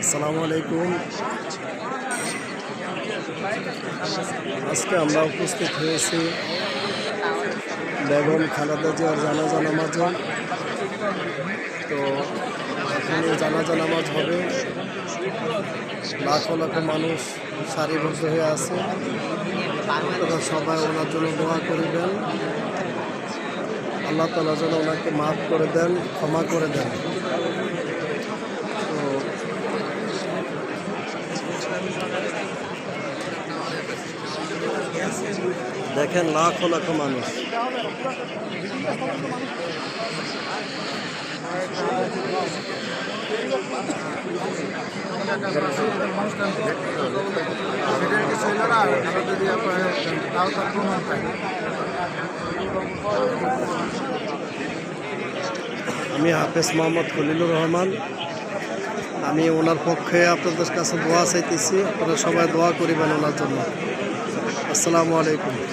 আসসালামু আলাইকুম। আজকে আমরা উপস্থিত হয়েছি বেগম খালেদা জিয়ার জানাজা নামাজে। তো এখানে জানাজা নামাজ হবে, লাখো লাখো মানুষ সারিবদ্ধ হয়ে আছে। আপনারা সবাই ওনার জন্য দোয়া করিবেন, আল্লাহ তাআলা যেন ওনাকে মাফ করে দেন, ক্ষমা করে দেন। তো দেখেন লাখো লাখো মানুষ। আমি হাফেজ মোহাম্মদ খলিলুর রহমান। আমি ওনার পক্ষে আপনাদের কাছে দোয়া চাইতেছি, আপনারা সবাই দোয়া করিবেন ওনার জন্য। আসসালামু আলাইকুম।